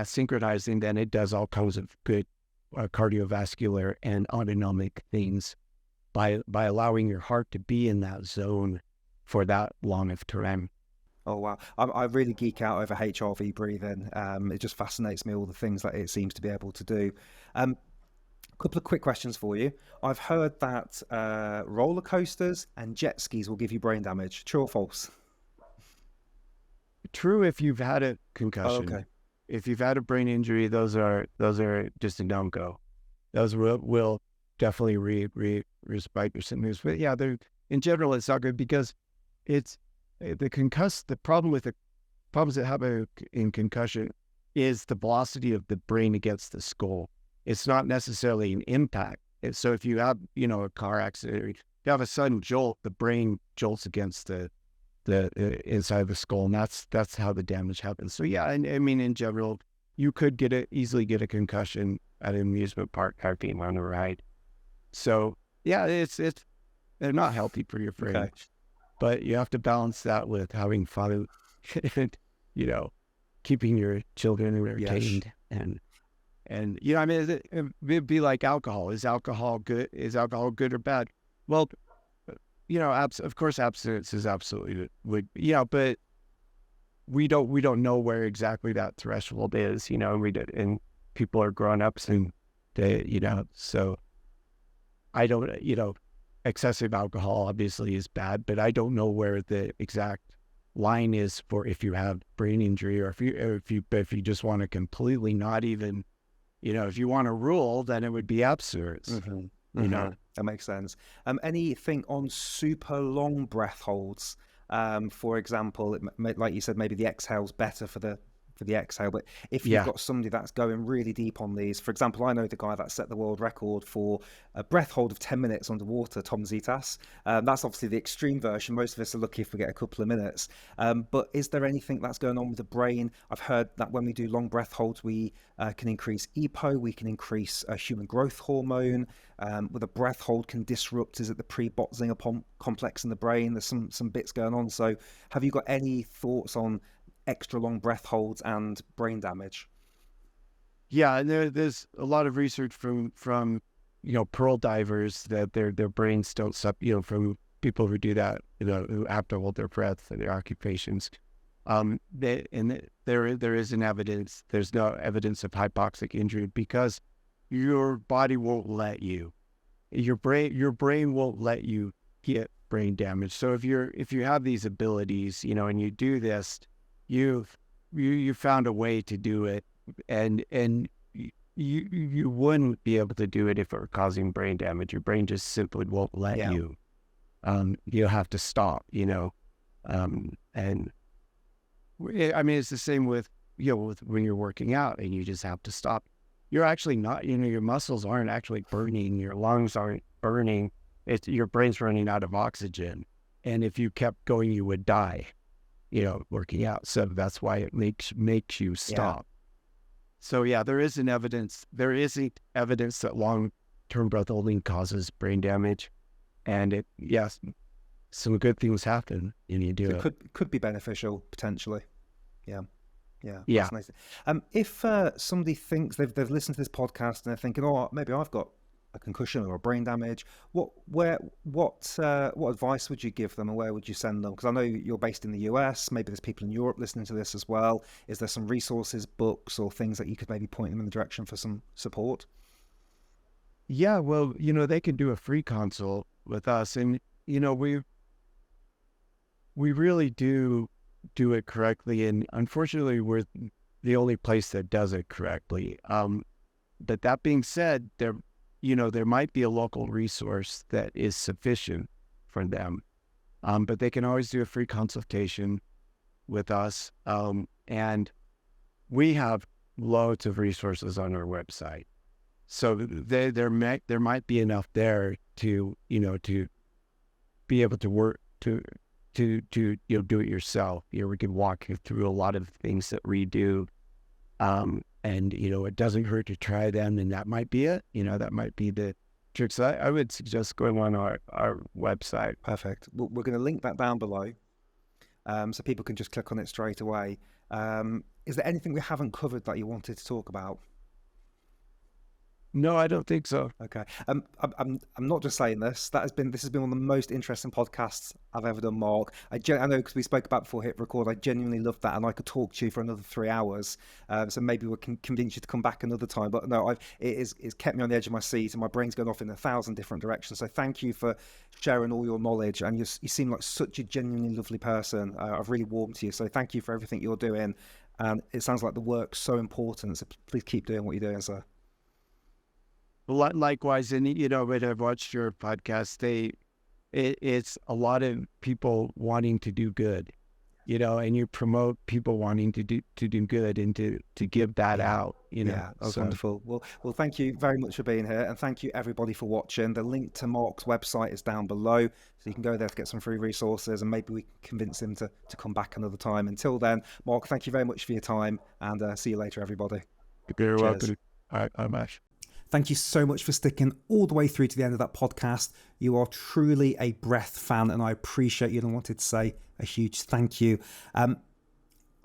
synchronizing. Then it does all kinds of good cardiovascular and autonomic things by allowing your heart to be in that zone for that long of time. Oh, wow. I really geek out over HRV breathing. It just fascinates me, all the things that it seems to be able to do. Couple of quick questions for you. I've heard that roller coasters and jet skis will give you brain damage. True or false? True if you've had a concussion. Oh, okay. If you've had a brain injury, those are just a no-go. Those will definitely respite your symptoms. But yeah, in general, it's not good, because it's the problems that happen in concussion is the velocity of the brain against the skull. It's not necessarily an impact. So if you have, a car accident, or you have a sudden jolt, the brain jolts against the inside of the skull, and that's how the damage happens. So yeah, and I mean, in general, you could easily get a concussion at an amusement park being on a ride. So yeah, they're not healthy for your brain. Okay. But you have to balance that with having fun and, keeping your children entertained. Yes. And I mean, it'd be like alcohol. Is alcohol good? Is alcohol good or bad? Well, of course, abstinence is absolutely good. But we don't know where exactly that threshold is. And people are grown-ups, and they, so I don't, excessive alcohol obviously is bad, but I don't know where the exact line is for if you have brain injury, or if you just want to completely not even, if you want to rule, then it would be abstinence. Mm-hmm. That makes sense. Anything on super long breath holds? For example, like you said, maybe the exhale's better for the exhale, but if you've got somebody that's going really deep on these, for example, I know the guy that set the world record for a breath hold of 10 minutes underwater, Tom Zitas. That's obviously the extreme version. Most of us are lucky if we get a couple of minutes. But is there anything that's going on with the brain? I've heard that when we do long breath holds, we can increase EPO, we can increase human growth hormone. With a breath hold can disrupt, is it the pre-Botzinger complex in the brain? There's some bits going on. So have you got any thoughts on extra long breath holds and brain damage? Yeah, and there's a lot of research from pearl divers that their brains don't from people who do that, who have to hold their breath in their occupations. There isn't evidence. There's no evidence of hypoxic injury, because your body won't let you. Your brain won't let you get brain damage. So if you have these abilities, and you do this, you found a way to do it, and you wouldn't be able to do it if it were causing brain damage. Your brain just simply won't let you. You'll have to stop, and I mean, it's the same with when you're working out and you just have to stop. You're actually not, your muscles aren't actually burning, your lungs aren't burning. Your brain's running out of oxygen. And if you kept going, you would die, working out. So that's why it makes you stop. So there isn't evidence that long-term breath holding causes brain damage. And some good things happen when you do it. Could be beneficial potentially. Yeah. Yeah. Fascinating. If somebody thinks they've listened to this podcast and they're thinking, oh, maybe I've got a concussion or a brain damage, what advice would you give them, and where would you send them? Because I know you're based in the US. Maybe there's people in Europe listening to this as well. Is there some resources, books, or things that you could maybe point them in the direction for some support? Yeah, well, they can do a free consult with us, and we really do it correctly, and unfortunately we're the only place that does it correctly. But that being said, there might be a local resource that is sufficient for them, but they can always do a free consultation with us, and we have loads of resources on our website, so there might be enough there to be able to work to do it yourself. We can walk you through a lot of things that we do. And it doesn't hurt to try them, and that might be it. That might be the trick. So I would suggest going on our website. Perfect. Well, we're going to link that down below, so people can just click on it straight away. Is there anything we haven't covered that you wanted to talk about? No, I don't think so. Okay. I'm not just saying this. This has been one of the most interesting podcasts I've ever done, Mark. I know, because we spoke about before hit record. I genuinely loved that, and I could talk to you for another 3 hours. So maybe we can convince you to come back another time. But no, it's kept me on the edge of my seat, and my brain's going off in 1,000 different directions. So thank you for sharing all your knowledge, and you seem like such a genuinely lovely person. I've really warmed to you. So thank you for everything you're doing. And it sounds like the work's so important. So please keep doing what you're doing, sir. Likewise, and when I've watched your podcast, it's a lot of people wanting to do good, and you promote people wanting to do good and to give that out, Yeah, that's wonderful. Well, thank you very much for being here, and thank you everybody for watching. The link to Mark's website is down below, so you can go there to get some free resources, and maybe we can convince him to come back another time. Until then, Mark, thank you very much for your time, and see you later, everybody. You're welcome. All right, I'm Ash. Thank you so much for sticking all the way through to the end of that podcast. You are truly a breath fan, and I appreciate you, and I wanted to say a huge thank you.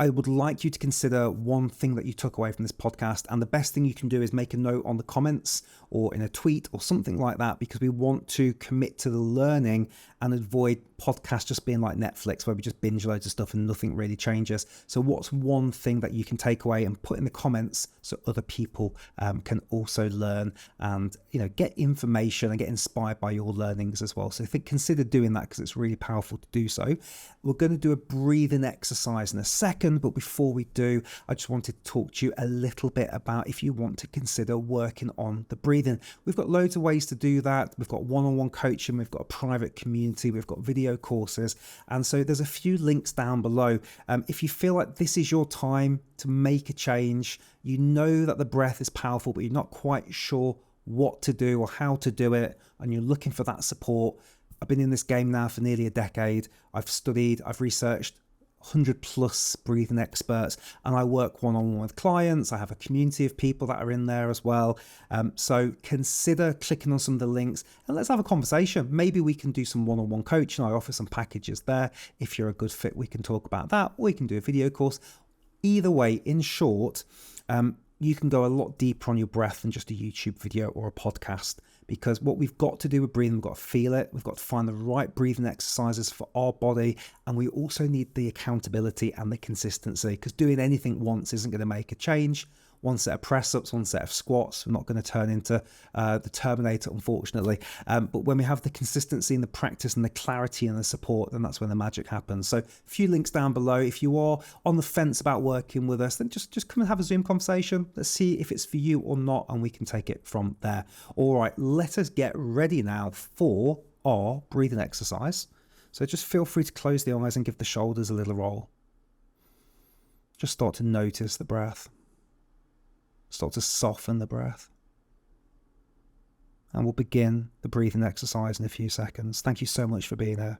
I would like you to consider one thing that you took away from this podcast, and the best thing you can do is make a note on the comments or in a tweet or something like that, because we want to commit to the learning and avoid podcasts just being like Netflix, where we just binge loads of stuff and nothing really changes. So what's one thing that you can take away and put in the comments so other people can also learn and get information and get inspired by your learnings as well? So consider doing that, because it's really powerful to do so. We're going to do a breathing exercise in a second, but before we do, I just wanted to talk to you a little bit about if you want to consider working on the breathing. We've got loads of ways to do that. We've got one-on-one coaching, we've got a private community, we've got video courses, and so there's a few links down below. If you feel like this is your time to make a change, you know that the breath is powerful, but you're not quite sure what to do or how to do it, and you're looking for that support. I've been in this game now for nearly a decade. I've studied, I've researched 100 plus breathing experts, and I work one-on-one with clients. I have a community of people that are in there as well. So consider clicking on some of the links and let's have a conversation. Maybe we can do some one-on-one coaching. I offer some packages there. If you're a good fit, we can talk about that, or we can do a video course. Either way, in short, you can go a lot deeper on your breath than just a YouTube video or a podcast, because what we've got to do with breathing, we've got to feel it, we've got to find the right breathing exercises for our body, and we also need the accountability and the consistency, because doing anything once isn't going to make a change. One set of press-ups, one set of squats, we're not going to turn into the Terminator, unfortunately. But when we have the consistency and the practice and the clarity and the support, then that's when the magic happens. So a few links down below. If you are on the fence about working with us, then just come and have a Zoom conversation. Let's see if it's for you or not, and we can take it from there. All right, let us get ready now for our breathing exercise. So just feel free to close the eyes and give the shoulders a little roll. Just start to notice the breath. Start to soften the breath. And we'll begin the breathing exercise in a few seconds. Thank you so much for being here.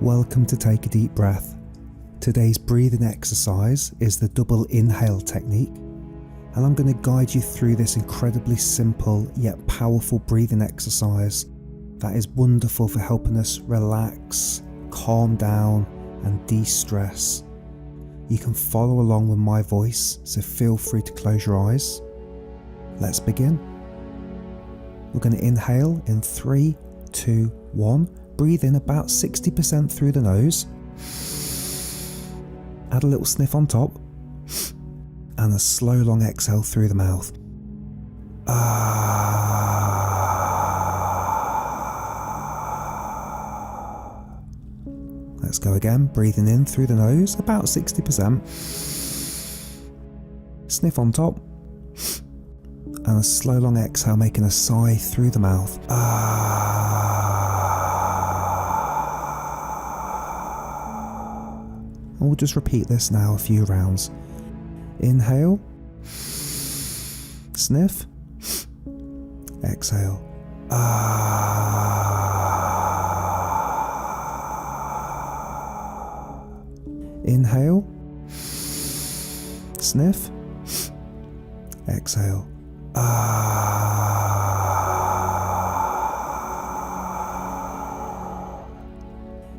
Welcome to Take a Deep Breath. Today's breathing exercise is the double inhale technique, and I'm going to guide you through this incredibly simple yet powerful breathing exercise that is wonderful for helping us relax, calm down and de-stress. You can follow along with my voice, so feel free to close your eyes. Let's begin. We're going to inhale in 3, 2, 1. Breathe in about 60% through the nose. Add a little sniff on top. And a slow long exhale through the mouth. Let's go again. Breathing in through the nose, about 60%. Sniff on top. And a slow long exhale, making a sigh through the mouth. And we'll just repeat this now a few rounds. Inhale. Sniff. Exhale. Inhale. Sniff. Exhale.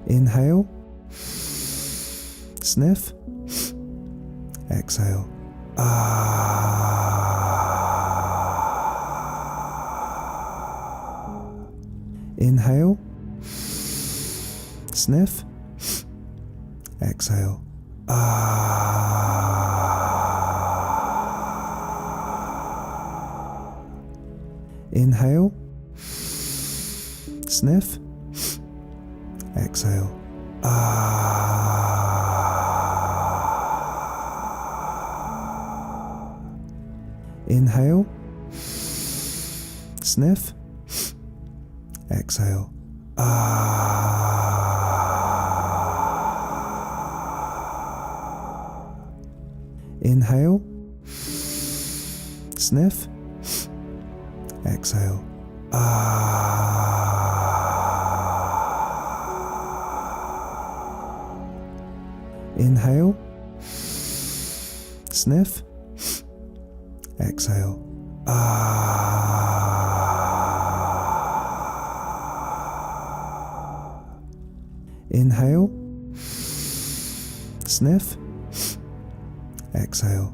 Inhale. Sniff. Exhale. Inhale. Sniff. Exhale. Inhale. Sniff. Exhale. Inhale. Sniff. Exhale. Inhale. Sniff. Exhale. Inhale. Sniff. Exhale. Inhale. Sniff. Exhale.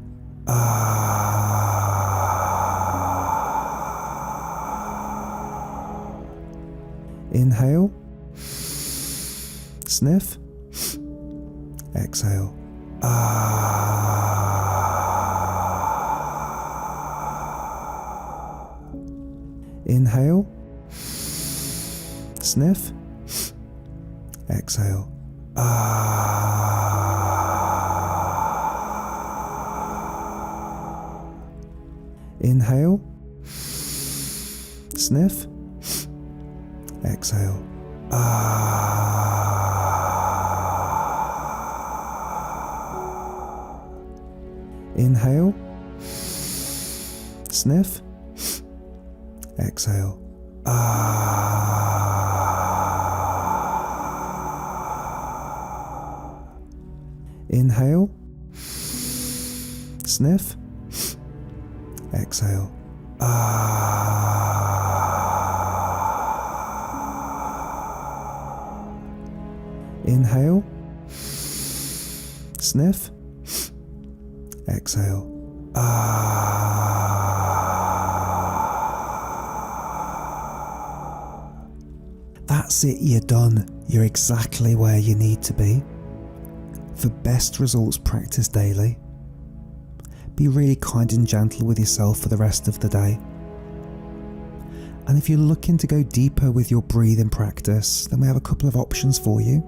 Inhale. Sniff. Exhale. Inhale. Sniff. Exhale. Inhale. Sniff. Exhale. Inhale. Sniff. Exhale. Inhale. Sniff. Exhale. Inhale. Sniff. Exhale. That's it, you're done. You're exactly where you need to be. For best results, practice daily. Be really kind and gentle with yourself for the rest of the day. And if you're looking to go deeper with your breathing practice, then we have a couple of options for you.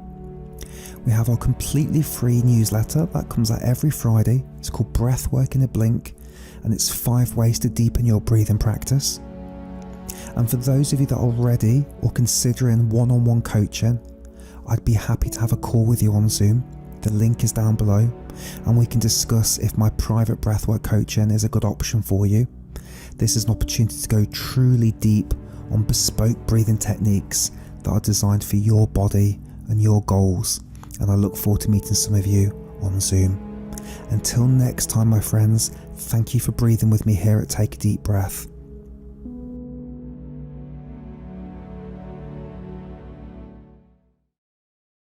We have our completely free newsletter that comes out every Friday. It's called Breathwork in a Blink, and it's 5 ways to deepen your breathing practice. And for those of you that are ready or considering one-on-one coaching, I'd be happy to have a call with you on Zoom. The link is down below, and we can discuss if my private breathwork coaching is a good option for you. This is an opportunity to go truly deep on bespoke breathing techniques that are designed for your body and your goals, and I look forward to meeting some of you on Zoom. Until next time, my friends, thank you for breathing with me here at Take a Deep Breath.